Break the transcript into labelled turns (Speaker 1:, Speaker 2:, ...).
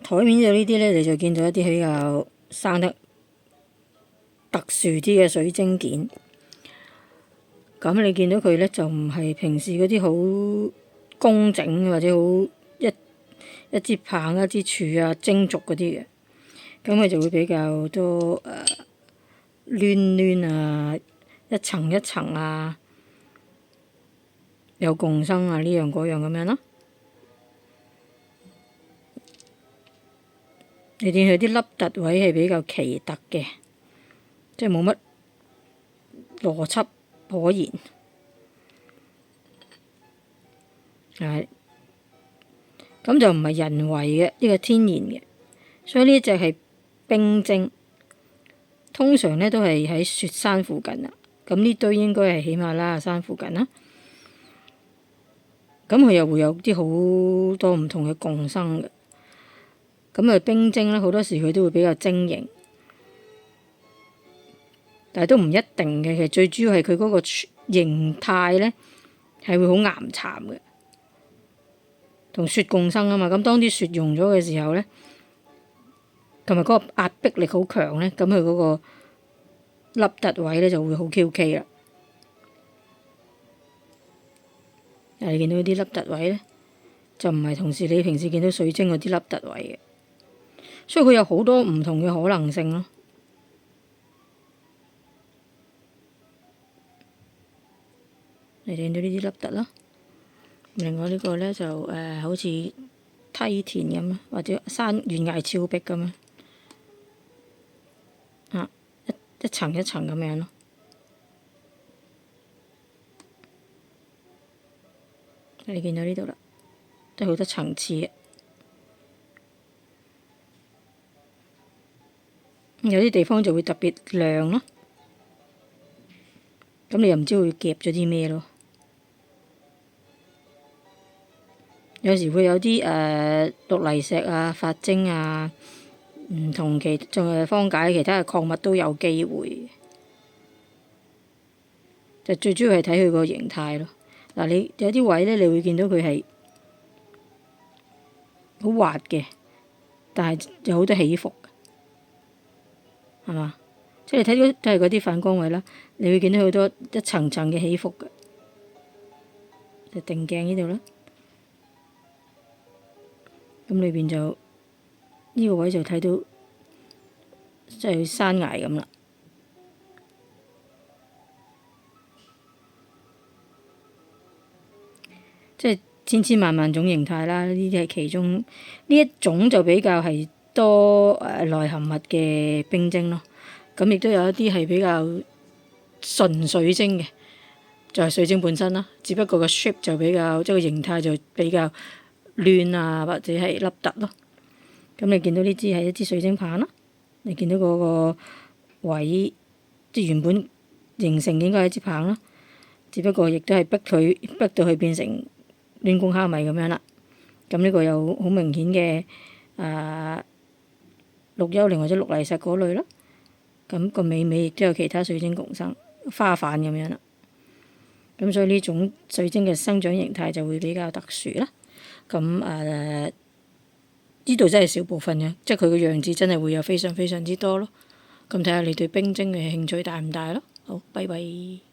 Speaker 1: 台面度呢啲咧，你就見到一啲比較生得特殊啲嘅水晶件。咁你見到佢咧就唔係平時嗰啲好工整或者好一支棒一支柱啊精軸嗰啲嘅，咁佢就會比較多攣攣啊，一層一層啊，有共生啊呢樣嗰樣咁樣咯。你見佢啲凹凸位係比較奇特嘅，即係冇乜邏輯可言。係，咁就唔係人為嘅，呢個天然嘅，所以呢隻係冰晶，通常咧都係喺雪山附近啦。咁呢堆應該係喜馬拉雅山附近啦。咁佢又會有啲好多唔同嘅共生嘅。咁啊冰晶咧，好多時佢都會比較晶瑩，但係都唔一定嘅。其實最主要係佢嗰個形態咧係會好岩巉嘅。同雪共生啊嘛，咁當啲雪融咗嘅時候咧，同埋嗰個壓迫力好強咧，咁佢嗰個凹凸位咧就會好 QK 啦。你見到啲凹凸位咧，就唔係同時你平時見到水晶嗰啲凹凸位嘅，所以佢有好多唔同嘅可能性咯。你見到呢啲凹凸啦。另外呢個咧就好似梯田咁啊，或者懸崖峭壁咁啊，一層一層咁樣咯。你見到呢度啦，都好多層次嘅。有啲地方就會特別亮咯，咁你又唔知會夾咗啲咩咯。有時會有啲綠泥石啊、發晶啊，唔同仲係方解其他嘅礦物都有機會。就最主要係睇佢個形態咯。嗱，你有啲位咧，你會見到佢係好滑嘅，但係有好多起伏，係嘛？即係你睇到都係嗰啲反光位啦，你會見到好多一層層嘅起伏嘅。就定鏡呢度啦。咁裏邊就呢個位就睇到即係山崖咁啦，即係千千萬萬種形態啦。呢啲係其中呢一種就比較係多內含物嘅冰晶咯。咁亦都有一啲係比較純水晶嘅，就係水晶本身啦。只不過個 shape 就比較即係個形態就比較亂啊，或者係凹凸咯。咁你見到呢支係一支水晶棒啦，你見到嗰個位即係原本形成應該係一支棒啦，只不過亦都係逼到佢變成攣公蝦米咁樣啦。咁呢個有好明顯嘅綠幽靈或者綠泥石嗰類啦。咁個尾亦都有其他水晶共生花瓣咁樣啦。咁所以呢種水晶嘅生長形態就會比較特殊啦。咁呢度真係少部分嘅，即係佢個樣子真係會有非常非常之多咯。咁睇下你對冰晶嘅興趣大唔大咯。好，拜拜。